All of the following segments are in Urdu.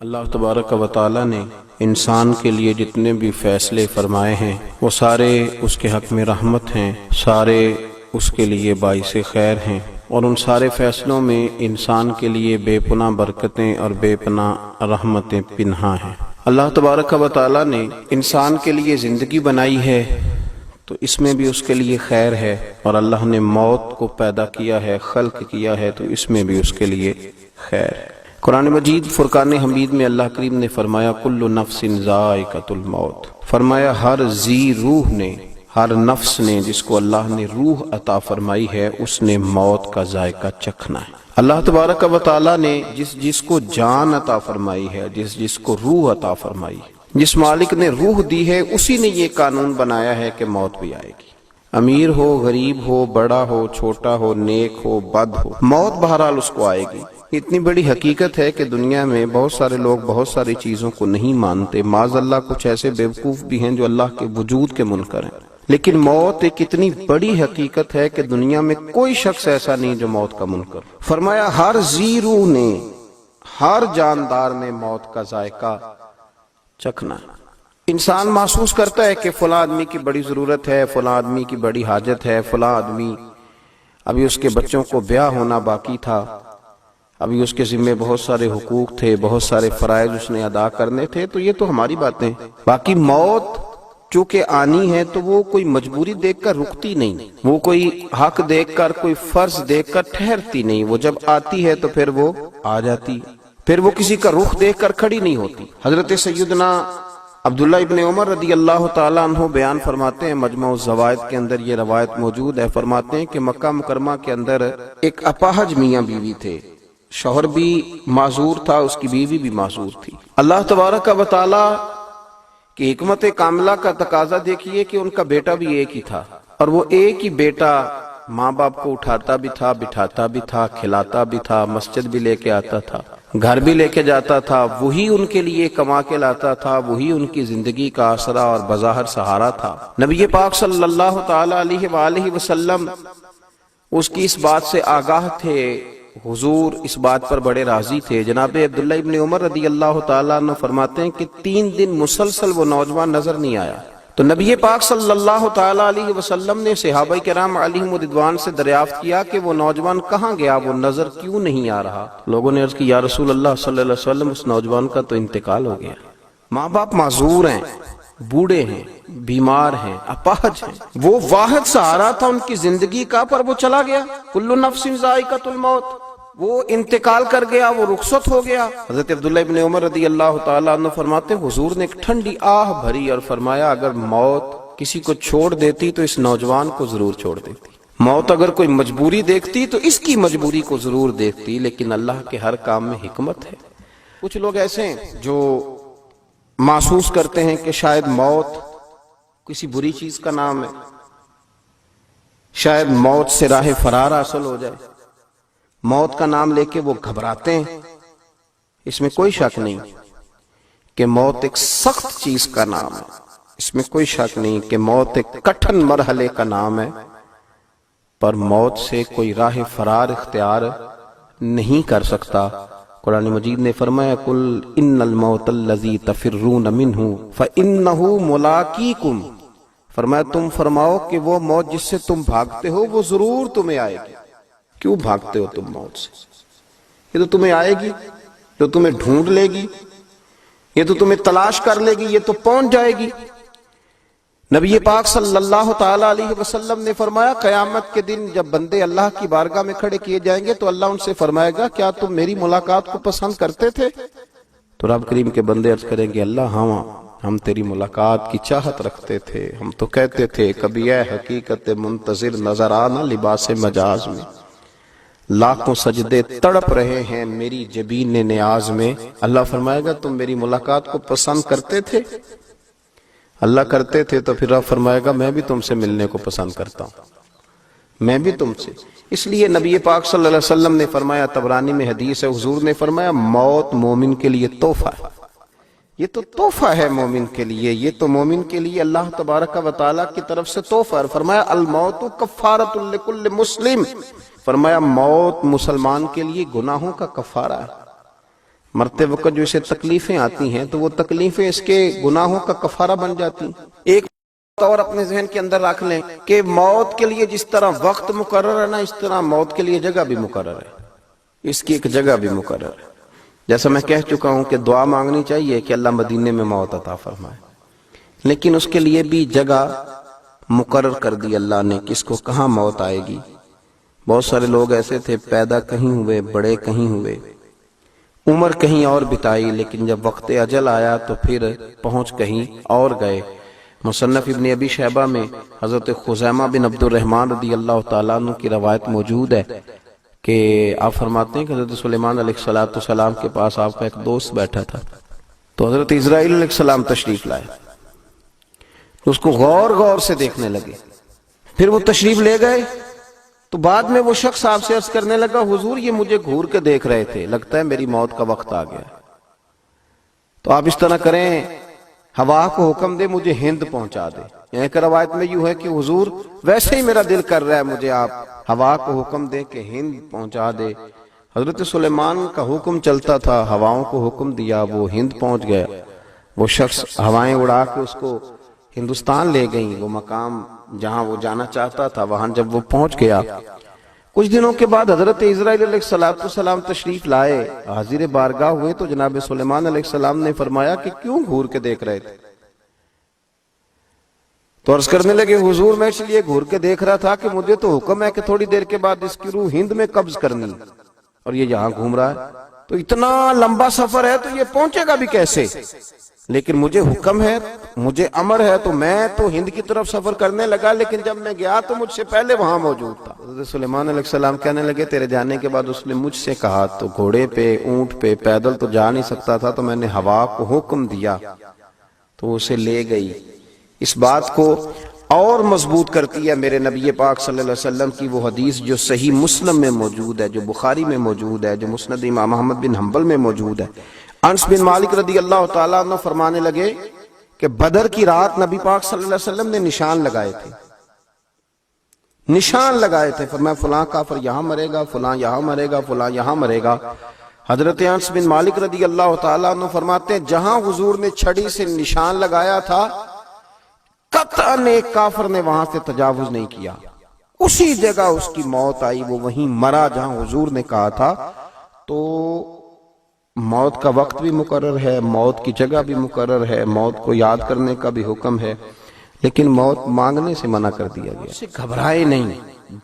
اللہ تبارک و تعالی نے انسان کے لیے جتنے بھی فیصلے فرمائے ہیں وہ سارے اس کے حق میں رحمت ہیں، سارے اس کے لیے باعث خیر ہیں، اور ان سارے فیصلوں میں انسان کے لیے بے پناہ برکتیں اور بے پناہ رحمتیں پنہاں ہیں۔ اللہ تبارک و تعالی نے انسان کے لیے زندگی بنائی ہے تو اس میں بھی اس کے لیے خیر ہے، اور اللہ نے موت کو پیدا کیا ہے، خلق کیا ہے، تو اس میں بھی اس کے لیے خیر ہے۔ قرآن مجید فرقان حمید میں اللہ کریم نے فرمایا کل نفس ذائقۃ الموت، فرمایا ہر ذی روح نے، ہر نفس نے جس کو اللہ نے روح عطا فرمائی ہے اس نے موت کا ذائقہ چکھنا ہے۔ اللہ تبارک و تعالی نے جس کو جان عطا فرمائی ہے، جس کو روح عطا فرمائی ہے، جس مالک نے روح دی ہے، اسی نے یہ قانون بنایا ہے کہ موت بھی آئے گی۔ امیر ہو، غریب ہو، بڑا ہو، چھوٹا ہو، نیک ہو، بد ہو، موت بہرحال اس کو آئے گی۔ اتنی بڑی حقیقت ہے کہ دنیا میں بہت سارے لوگ بہت ساری چیزوں کو نہیں مانتے، معاذ اللہ کچھ ایسے بیوقوف بھی ہیں جو اللہ کے وجود کے منکر ہیں، لیکن موت ایک اتنی بڑی حقیقت ہے کہ دنیا میں کوئی شخص ایسا نہیں جو موت کا منکر۔ فرمایا ہر ذی روح نے، ہر جاندار نے موت کا ذائقہ چکھنا ہے۔ انسان محسوس کرتا ہے کہ فلاں آدمی کی بڑی ضرورت ہے، فلاں آدمی کی بڑی حاجت ہے، فلاں آدمی ابھی اس کے بچوں کو بیاہ ہونا باقی تھا، ابھی اس کے ذمہ بہت سارے حقوق تھے، بہت سارے فرائض اس نے ادا کرنے تھے، تو یہ تو ہماری باتیں۔ باقی موت چونکہ آنی ہے تو وہ کوئی مجبوری دیکھ کر رکتی نہیں، وہ کوئی حق دیکھ کر، کوئی فرض دیکھ کر ٹھہرتی نہیں، وہ جب آتی ہے تو پھر وہ آ جاتی، پھر وہ کسی کا رخ دیکھ کر کھڑی نہیں ہوتی۔ حضرت سیدنا عبداللہ ابن عمر رضی اللہ تعالیٰ عنہ بیان فرماتے ہیں، مجمع الزوائد کے اندر یہ روایت موجود ہے، فرماتے ہیں کہ مکہ مکرمہ کے اندر ایک اپاہج میاں بیوی تھے، شوہر بھی معذور تھا، اس کی بیوی بھی معذور تھی۔ اللہ تبارک و تعالی کی حکمت کاملہ کا تقاضا دیکھیے کہ ان کا بیٹا بھی ایک ہی تھا، اور وہ ایک ہی بیٹا ماں باپ کو اٹھاتا بھی تھا، بٹھاتا بھی تھا، کھلاتا بھی تھا، مسجد بھی لے کے آتا تھا، گھر بھی لے کے جاتا تھا، وہی ان کے لیے کما کے لاتا تھا، وہی ان کی زندگی کا آسرا اور بظاہر سہارا تھا۔ نبی پاک صلی اللہ تعالی علیہ وآلہ وسلم اس کی اس بات سے آگاہ تھے، حضور اس بات پر بڑے راضی تھے۔ جناب عبداللہ ابن عمر رضی اللہ تعالیٰ عنہ فرماتے ہیں کہ 3 دن مسلسل وہ نوجوان نظر نہیں آیا، تو نبی پاک صلی اللہ تعالیٰ علیہ وسلم نے صحابہ کرام علیہم رضوان سے دریافت کیا کہ وہ نوجوان کہاں گیا، وہ نظر کیوں نہیں آ رہا؟ لوگوں نے عرض کی یا رسول اللہ صلی اللہ علیہ وسلم اس نوجوان کا تو انتقال ہو گیا، ماں باپ معذور ہیں، بوڑھے ہیں، بیمار ہیں، اپاہج ہیں، وہ واحد سہارا تھا ان کی زندگی کا، پر وہ چلا گیا۔ کل نفس ذائقۃ الموت، وہ انتقال کر گیا، وہ رخصت ہو گیا۔ حضرت عبداللہ ابن عمر رضی اللہ تعالیٰ عنہ فرماتے ہیں حضور نے ایک ٹھنڈی آہ بھری اور فرمایا اگر موت کسی کو چھوڑ دیتی تو اس نوجوان کو ضرور چھوڑ دیتی، موت اگر کوئی مجبوری دیکھتی تو اس کی مجبوری کو ضرور دیکھتی، لیکن اللہ کے ہر کام میں حکمت ہے۔ کچھ لوگ ایسے ہیں جو محسوس کرتے ہیں کہ شاید موت کسی بری چیز کا نام ہے، شاید موت سے راہ فرار حاصل ہو جائے، موت کا نام لے کے وہ گھبراتے ہیں۔ اس میں کوئی شک نہیں کہ موت ایک سخت چیز کا نام ہے، اس میں کوئی شک نہیں کہ موت ایک کٹھن مرحلے کا نام ہے، پر موت سے کوئی راہ فرار اختیار نہیں کر سکتا۔ قرآن مجید نے فرمایا قل ان الموت الذی تفرون منہ فانہ ملاقیکم، فرمایا تم فرماؤ کہ وہ موت جس سے تم بھاگتے ہو وہ ضرور تمہیں آئے گی۔ کیوں بھاگتے ہو تم موت سے؟ یہ تو تمہیں آئے گی، تو تمہیں ڈھونڈ لے گی، یہ تو تمہیں تلاش کر لے گی، یہ تو پہنچ جائے گی۔ نبی پاک صلی اللہ تعالی علیہ وسلم نے فرمایا قیامت کے دن جب بندے اللہ کی بارگاہ میں کھڑے کیے جائیں گے تو اللہ ان سے فرمائے گا کیا تم میری ملاقات کو پسند کرتے تھے؟ تو رب کریم کے بندے عرض کریں گے اللہ ہاں، ہم تیری ملاقات کی چاہت رکھتے تھے، ہم تو کہتے تھے کبھی اے حقیقت منتظر نظر آنا لباس مجاز میں، لاکھوں سجدے تڑپ رہے ہیں میری جبین نیاز میں۔ اللہ فرمائے گا تم میری ملاقات کو پسند کرتے تھے؟ اللہ کرتے تھے تو پھر رب فرمائے گا میں بھی تم سے ملنے کو پسند کرتا ہوں، میں بھی تم سے۔ اس لیے نبی پاک صلی اللہ علیہ وسلم نے فرمایا، طبرانی میں حدیث ہے، حضور نے فرمایا موت مومن کے لیے تحفہ ہے، یہ تو تحفہ ہے مومن کے لیے، یہ تو مومن کے لیے اللہ تبارک و تعالیٰ کی طرف سے تحفہ ہے۔ فرمایا الموت کفارۃ لکل مسلم، فرمایا موت مسلمان کے لیے گناہوں کا کفارہ ہے۔ مرتے وقت جو اسے تکلیفیں آتی ہیں تو وہ تکلیفیں اس کے گناہوں کا کفارہ بن جاتی ہیں۔ ایک اور اپنے ذہن کے اندر رکھ لیں کہ موت کے لیے جس طرح وقت مقرر ہے نا، اس طرح موت کے لیے جگہ بھی مقرر ہے، اس کی ایک جگہ بھی مقرر ہے۔ جیسا میں کہہ چکا ہوں کہ دعا مانگنی چاہیے کہ اللہ مدینے میں موت عطا فرمائے، لیکن اس کے لیے بھی جگہ مقرر کر دی اللہ نے کہ اس کو کہاں موت آئے گی۔ بہت سارے لوگ ایسے تھے، پیدا کہیں ہوئے، بڑے کہیں ہوئے، عمر کہیں اور بتائی، لیکن جب وقت اجل آیا تو پھر پہنچ کہیں اور گئے۔ مصنف ابن ابی شیبہ میں حضرت خزیمہ بن عبد الرحمن رضی اللہ تعالیٰ عنہ کی روایت موجود ہے کہ آپ فرماتے ہیں کہ حضرت سلیمان علیہ السلام کے پاس آپ کا ایک دوست بیٹھا تھا، تو حضرت اسرائیل علیہ السلام تشریف لائے، اس کو غور غور سے دیکھنے لگے، پھر وہ تشریف لے گئے تو بعد میں وہ شخص آپ سے عرض کرنے لگا، حضور یہ مجھے گھور کے دیکھ رہے تھے، لگتا ہے میری موت کا وقت آ گیا، تو آپ اس طرح کریں ہوا کو حکم دے مجھے ہند پہنچا دے۔ یعنی کہ روایت میں یوں ہے کہ حضور ویسے ہی میرا دل کر رہا ہے، مجھے آپ ہوا کو حکم دے کہ ہند پہنچا دے۔ حضرت سلیمان کا حکم چلتا تھا، ہواؤں کو حکم دیا، وہ ہند پہنچ گیا۔ وہ شخص ہوائیں اڑا کے اس کو ہندوستان لے گئیں، وہ مقام جہاں وہ جانا چاہتا تھا وہاں جب وہ پہنچ گیا، کچھ دنوں کے بعد حضرت اسرائیل علیہ السلام تشریف لائے، حاضر بارگاہ ہوئے تو جناب سلیمان علیہ السلام نے فرمایا کہ کیوں گھور کے دیکھ رہے تھے؟ تو عرض کرنے لگے، حضور میں اس لیے گھور کے دیکھ رہا تھا کہ مجھے تو حکم ہے کہ تھوڑی دیر کے بعد اس کی روح ہند میں قبض کرنی، اور یہ یہاں گھوم رہا ہے، تو اتنا لمبا سفر ہے تو یہ پہنچے گا بھی کیسے؟ لیکن مجھے حکم ہے، مجھے امر ہے، تو میں تو ہند کی طرف سفر کرنے لگا، لیکن جب میں گیا تو مجھ سے پہلے وہاں موجود تھا۔ حضرت سلیمان علیہ السلام کہنے لگے، تیرے جانے کے بعد اس نے مجھ سے کہا، تو گھوڑے پہ، اونٹ پہ، پیدل تو جا نہیں سکتا تھا، تو میں نے ہوا کو حکم دیا تو اسے لے گئی۔ اس بات کو اور مضبوط کرتی ہے میرے نبی پاک صلی اللہ علیہ وسلم کی وہ حدیث جو صحیح مسلم میں موجود ہے، جو بخاری میں موجود ہے، جو مسند امام احمد بن حنبل میں موجود ہے۔ انس بن مالک رضی اللہ تعالیٰ عنہ فرمانے لگے کہ بدر کی رات نبی پاک صلی اللہ علیہ وسلم نے نشان لگائے تھے، نشان لگائے تھے، فرمایا فلاں کافر یہاں مرے گا، فلاں یہاں مرے گا، فلاں یہاں مرے گا۔ حضرت انس بن مالک رضی اللہ تعالیٰ عنہ فرماتے ہیں جہاں حضور نے چھڑی سے نشان لگایا تھا قطعاً ایک کافر نے وہاں سے تجاوز نہیں کیا، اسی جگہ اس کی موت آئی، وہ وہیں مرا جہاں حضور نے کہا تھا۔ تو موت کا وقت بھی مقرر ہے، موت کی جگہ بھی مقرر ہے، موت کو یاد کرنے کا بھی حکم ہے، لیکن موت مانگنے سے منع کر دیا گیا۔ اسے گھبرائے نہیں،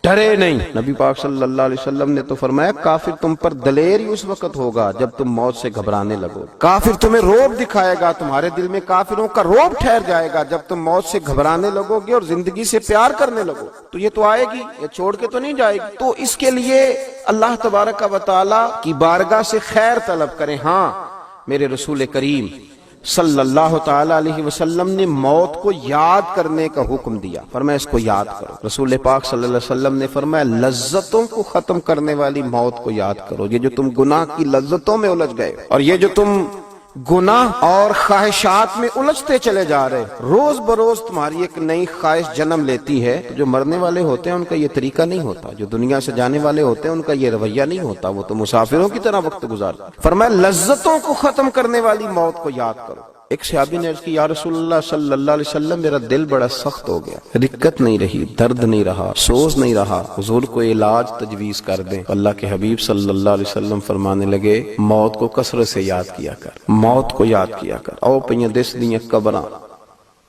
ڈرے نہیں۔ نبی پاک صلی اللہ علیہ وسلم نے تو فرمایا کافر تم پر دلیر ہی اس وقت ہوگا جب تم موت سے گھبرانے لگو، کافر تمہیں روب دکھائے گا، تمہارے دل میں کافروں کا روب ٹھہر جائے گا جب تم موت سے گھبرانے لگو گے اور زندگی سے پیار کرنے لگو، تو یہ تو آئے گی، یہ چھوڑ کے تو نہیں جائے گی۔ تو اس کے لیے اللہ تبارک و تعالی کی بارگاہ سے خیر طلب کریں۔ ہاں میرے رسول کریم صلی اللہ تعالی علیہ وسلم نے موت کو یاد کرنے کا حکم دیا، فرمایا اس کو یاد کرو۔ رسول پاک صلی اللہ علیہ وسلم نے فرمایا لذتوں کو ختم کرنے والی موت کو یاد کرو۔ یہ جو تم گناہ کی لذتوں میں الجھ گئے اور یہ جو تم گناہ اور خواہشات میں الجھتے چلے جا رہے، روز بروز تمہاری ایک نئی خواہش جنم لیتی ہے۔ جو مرنے والے ہوتے ہیں ان کا یہ طریقہ نہیں ہوتا، جو دنیا سے جانے والے ہوتے ہیں ان کا یہ رویہ نہیں ہوتا، وہ تو مسافروں کی طرح وقت گزارتے۔ فرمایا لذتوں کو ختم کرنے والی موت کو یاد کرو۔ ایک صحابی نے عرض کی یا رسول اللہ صلی اللہ علیہ وسلم میرا دل بڑا سخت ہو گیا، رکت نہیں رہی، درد نہیں رہا، سوز نہیں رہا، حضور کو علاج تجویز کر دیں۔ اللہ کے حبیب صلی اللہ علیہ وسلم فرمانے لگے موت کو کثرت سے یاد کیا کر، موت کو یاد کیا کر۔ او پئیاں دس دیاں قبراں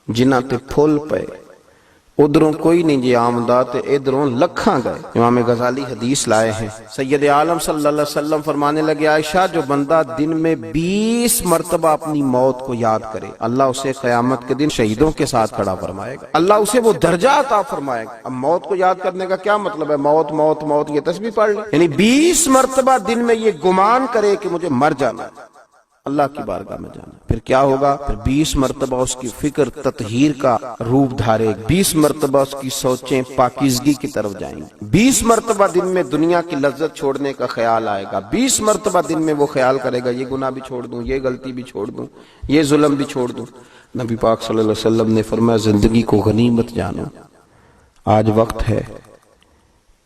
جنہاں تے پھول پے، ادھروں کوئی نہیں جی آمدہ تے ادھروں لکھاں گئے۔ امام غزالی حدیث لائے ہیں، سید عالم صلی اللہ علیہ وسلم فرمانے لگے عائشہ جو بندہ دن میں 20 مرتبہ اپنی موت کو یاد کرے اللہ اسے قیامت کے دن شہیدوں کے ساتھ کھڑا فرمائے گا، اللہ اسے وہ درجہ عطا فرمائے گا۔ اب موت کو یاد کرنے کا کیا مطلب ہے؟ موت موت موت یہ تسبیح پڑھ لے، یعنی 20 مرتبہ دن میں یہ گمان کرے کہ مجھے مر جانا ہے، اللہ کی بارگاہ میں جانا۔ پھر کیا ہوگا؟ پھر 20 مرتبہ اس کی فکر تطہیر کا روپ دھارے، 20 مرتبہ اس کی سوچیں پاکیزگی کی طرف جائیں گی، 20 مرتبہ دن میں دنیا کی لذت چھوڑنے کا خیال آئے گا، 20 مرتبہ دن میں وہ خیال کرے گا یہ گناہ بھی چھوڑ دوں، یہ غلطی بھی چھوڑ دوں، یہ ظلم بھی چھوڑ دوں۔ نبی پاک صلی اللہ علیہ وسلم نے فرمایا زندگی کو غنیمت جانو، آج وقت ہے،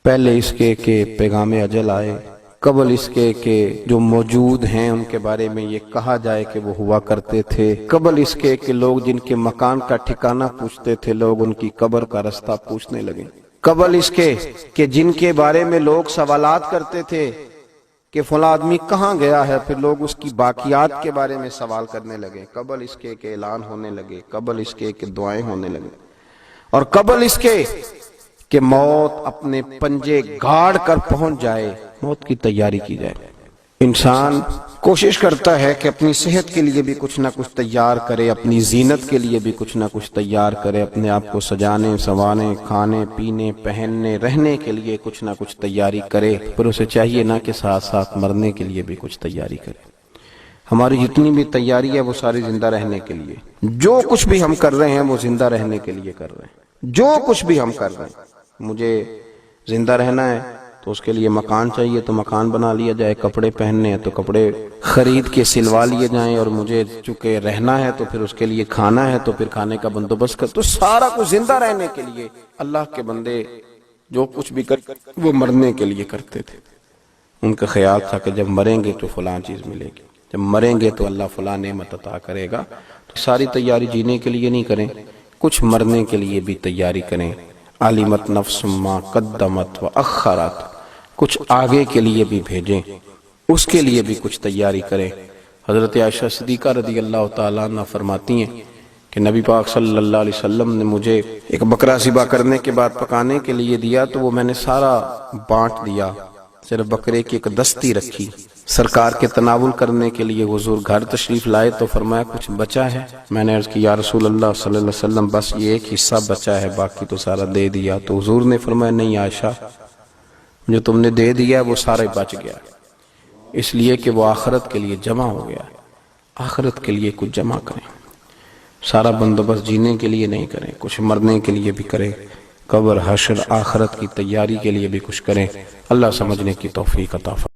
پہلے اس کے کہ پیغام اجل آئے، قبل اس کے کہ جو موجود ہیں ان کے بارے میں یہ کہا جائے کہ وہ ہوا کرتے تھے، قبل اس کے کہ لوگ جن کے مکان کا ٹھکانہ پوچھتے تھے لوگ ان کی قبر کا رستہ پوچھنے لگے، قبل اس کے کہ جن کے بارے میں لوگ سوالات کرتے تھے کہ فلاں آدمی کہاں گیا ہے، پھر لوگ اس کی باقیات کے بارے میں سوال کرنے لگے، قبل اس کے کہ اعلان ہونے لگے، قبل اس کے کہ دعائیں ہونے لگے، اور قبل اس کے کہ موت اپنے پنجے گاڑ کر پہنچ جائے، موت کی تیاری کی جائے۔ انسان کوشش کرتا ہے کہ اپنی صحت کے لیے بھی کچھ نہ کچھ تیار کرے، اپنی زینت کے لیے بھی کچھ نہ کچھ تیار کرے، اپنے آپ کو سجانے سنوارنے، کھانے پینے پہننے رہنے کے لیے کچھ نہ کچھ تیاری کرے، پر اسے چاہیے نہ کہ ساتھ ساتھ مرنے کے لیے بھی کچھ تیاری کرے۔ ہماری جتنی بھی تیاری ہے وہ ساری زندہ رہنے کے لیے، جو کچھ بھی ہم کر رہے ہیں وہ زندہ رہنے کے لیے کر رہے ہیں، جو کچھ بھی ہم کر رہے ہیں۔ مجھے زندہ رہنا ہے تو اس کے لیے مکان چاہیے تو مکان بنا لیا جائے، کپڑے پہننے ہیں تو کپڑے خرید کے سلوا لیے جائیں، اور مجھے چونکہ رہنا ہے تو پھر اس کے لیے کھانا ہے تو پھر کھانے کا بندوبست کر، تو سارا کچھ زندہ رہنے کے لیے۔ اللہ کے بندے جو کچھ بھی کر وہ مرنے کے لیے کرتے تھے۔ ان کا خیال تھا کہ جب مریں گے تو فلاں چیز ملے گی، جب مریں گے تو اللہ فلاں نعمت عطا کرے گا۔ تو ساری تیاری جینے کے لیے نہیں کریں، کچھ مرنے کے لیے بھی تیاری کریں۔ علمت نفس ما قدمت واخرت، کچھ آگے کے لیے بھی بھیجیں، اس کے لیے بھی کچھ تیاری کریں۔ حضرت عائشہ صدیقہ رضی اللہ تعالیٰ عنہ فرماتی ہیں کہ نبی پاک صلی اللہ علیہ وسلم نے مجھے ایک بکرا ذبح کرنے کے بعد پکانے کے لیے دیا تو وہ میں نے سارا بانٹ دیا، صرف بکرے کی ایک دستی رکھی۔ سرکار کے تناول کرنے کے لیے حضور گھر تشریف لائے تو فرمایا کچھ بچا ہے؟ میں نے عرض کی یا رسول اللہ صلی اللہ علیہ وسلم بس یہ ایک حصہ بچا ہے، باقی تو سارا دے دیا۔ تو حضور نے فرمایا نہیں عائشہ، جو تم نے دے دیا وہ سارے بچ گیا، اس لیے کہ وہ آخرت کے لیے جمع ہو گیا۔ آخرت کے لیے کچھ جمع کریں، سارا بندوبست جینے کے لیے نہیں کریں، کچھ مرنے کے لیے بھی کریں، قبر حشر آخرت کی تیاری کے لیے بھی کچھ کریں۔ اللہ سمجھنے کی توفیق عطا فرمائے۔